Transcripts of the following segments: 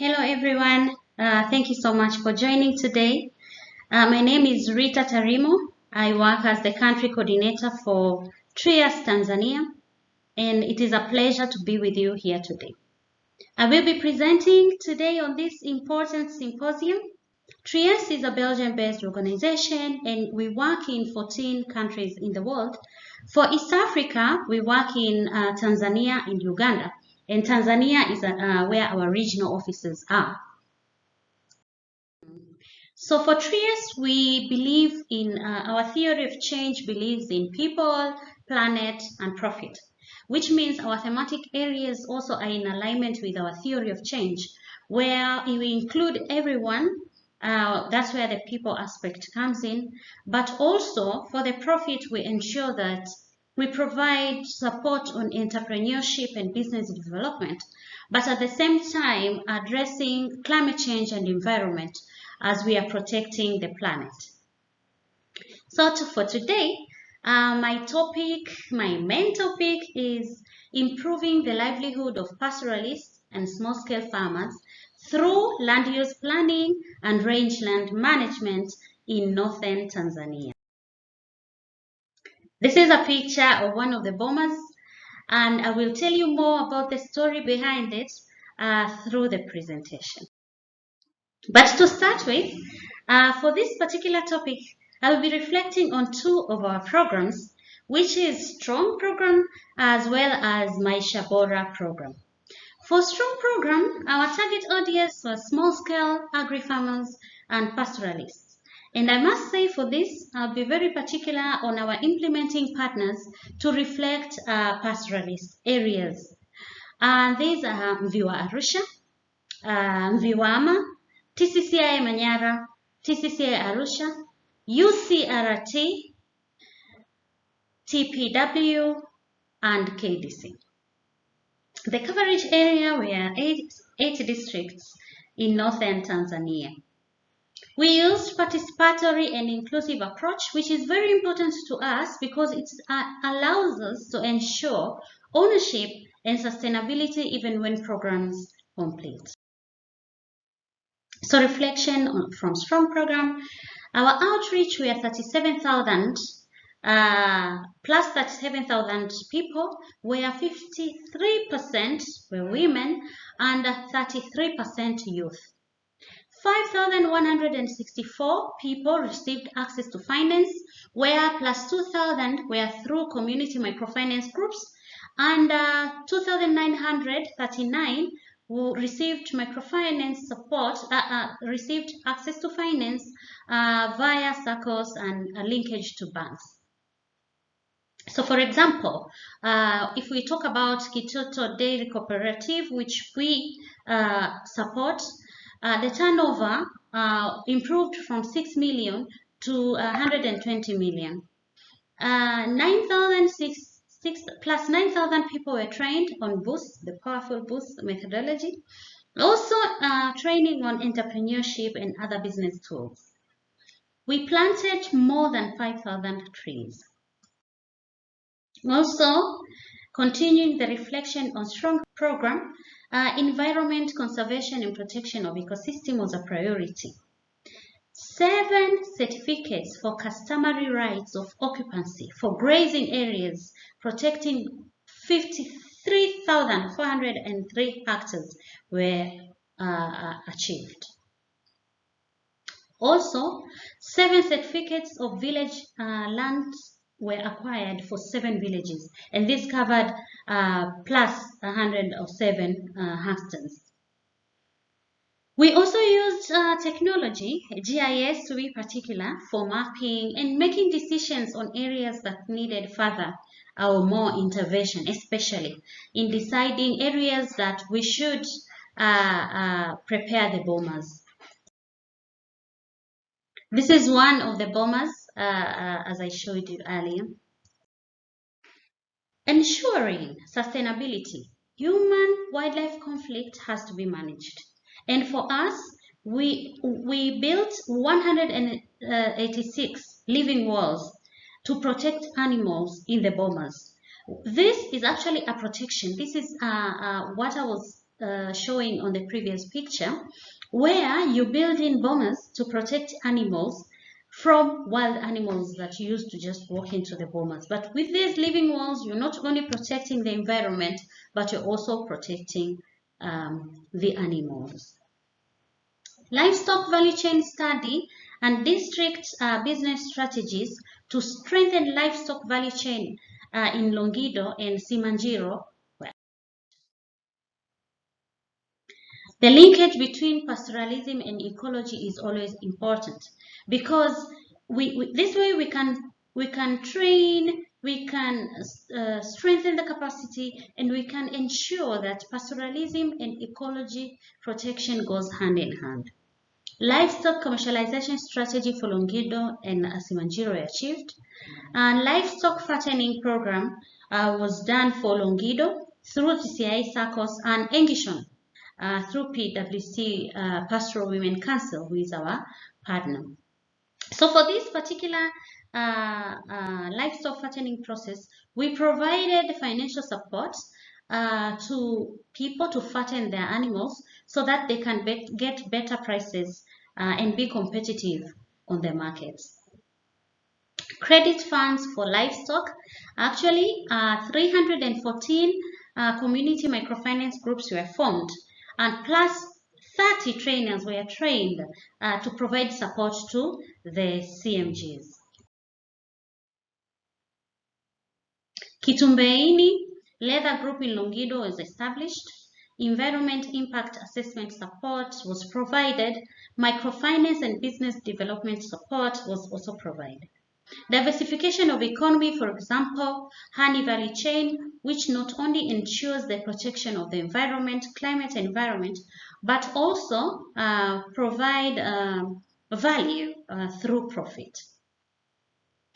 Hello everyone, thank you so much for joining today. My name is Ritha Tarimo. I work as the country coordinator for Trias Tanzania, and it is a pleasure to be with you here today. I will be presenting today on this important symposium. Trias is a Belgian-based organization and we work in 14 countries in the world. For East Africa, we work in Tanzania and Uganda. And Tanzania is where our regional offices are. So for Trias, we believe in, our theory of change believes in people, planet, and profit, which means our thematic areas also are in alignment with our theory of change, where we include everyone. That's where the people aspect comes in. But also for the profit, we ensure that we provide support on entrepreneurship and business development, but at the same time addressing climate change and environment as we are protecting the planet. So for today, my main topic is improving the livelihood of pastoralists and small-scale farmers through land use planning and rangeland management in northern Tanzania. This is a picture of one of the bombers, and I will tell you more about the story behind it through the presentation. But to start with, for this particular topic, I will be reflecting on two of our programs, which is STRONG program as well as Maisha Bora program. For STRONG program, our target audience was small-scale agri-farmers and pastoralists. And I must say for this, I'll be very particular on our implementing partners to reflect pastoralist areas. These are Mviwa Arusha, Mviwama, TCCI Manyara, TCCI Arusha, UCRT, TPW, and KDC. The coverage area were eight districts in northern Tanzania. We used participatory and inclusive approach, which is very important to us because it allows us to ensure ownership and sustainability even when programs complete. So reflection from STRONG program, our outreach were 37,000 plus 37,000 people, where 53% were women and 33% youth. 5,164 people received access to finance, where plus 2,000 were through community microfinance groups, and 2,939 who received microfinance support, received access to finance via SACCOs and a linkage to banks. So for example, if we talk about Kitoto Dairy Cooperative, which we support, the turnover improved from 6 million to 120 million. 9,000 people were trained on BOOST, the powerful BOOST methodology. Also training on entrepreneurship and other business tools. We planted more than 5,000 trees. Also, continuing the reflection on STRONG program, environment conservation and protection of ecosystem was a priority. 7 certificates for customary rights of occupancy for grazing areas, protecting 53,403 hectares were achieved. Also, 7 certificates of village land were acquired for 7 villages, and this covered plus 107 hectares. We also used technology, GIS to be particular, for mapping and making decisions on areas that needed further or more intervention, especially in deciding areas that we should prepare the bombers. This is one of the bombers, as I showed you earlier. Ensuring sustainability. Human-wildlife conflict has to be managed. And for us, we built 186 living walls to protect animals in the bombers. This is actually a protection. This is what I was showing on the previous picture, where you build in bomas to protect animals from wild animals that used to just walk into the bomas. But with these living walls, you're not only protecting the environment, but you're also protecting the animals. Livestock value chain study and district business strategies to strengthen livestock value chain in Longido and Simanjiro. The linkage between pastoralism and ecology is always important, because this way we can train, we can strengthen the capacity, and we can ensure that pastoralism and ecology protection goes hand in hand. Livestock commercialization strategy for Longido and Simanjiro achieved. And livestock fattening program was done for Longido through TCI SACCOS and Engishon through PWC Pastoral Women Council, who is our partner. So for this particular livestock fattening process, we provided financial support to people to fatten their animals so that they can get better prices and be competitive on the markets. Credit funds for livestock. Actually, 314 community microfinance groups were formed, and plus 30 trainers were trained to provide support to the CMGs. Kitumbeini Leather Group in Longido was established. Environment impact assessment support was provided. Microfinance and business development support was also provided. Diversification of economy, for example, honey value chain, which not only ensures the protection of the environment, climate environment, but also provide value through profit.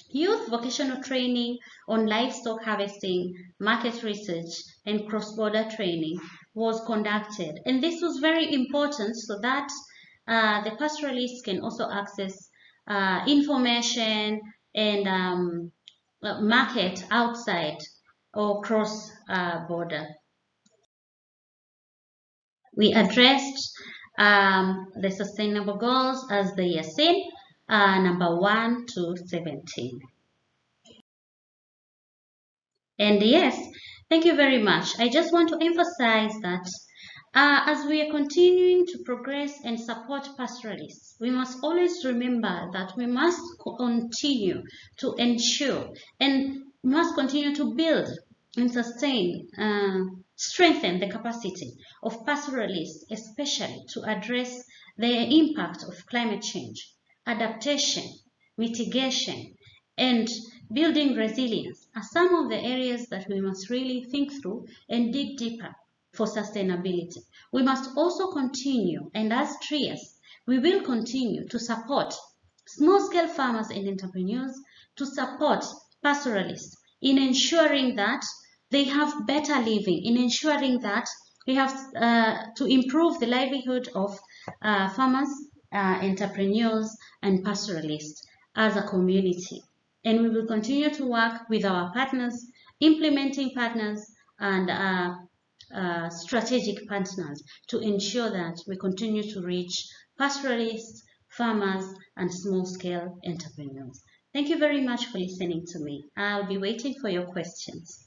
Youth vocational training on livestock harvesting, market research, and cross-border training was conducted. And this was very important so that the pastoralists can also access information and market outside or cross border. We addressed the sustainable goals as they are seen, number 1 to 17. And yes, thank you very much. I just want to emphasize that as we are continuing to progress and support pastoralists, we must always remember that we must continue to ensure and must continue to build and sustain, strengthen the capacity of pastoralists, especially to address the impact of climate change, adaptation, mitigation, and building resilience are some of the areas that we must really think through and dig deeper for sustainability. We must also continue, and as TRIAS, we will continue to support small-scale farmers and entrepreneurs, to support pastoralists in ensuring that they have better living, in ensuring that we have to improve the livelihood of farmers, entrepreneurs, and pastoralists as a community. And we will continue to work with our partners, implementing partners, and strategic partners to ensure that we continue to reach pastoralists, farmers, and small-scale entrepreneurs. Thank you very much for listening to me. I'll be waiting for your questions.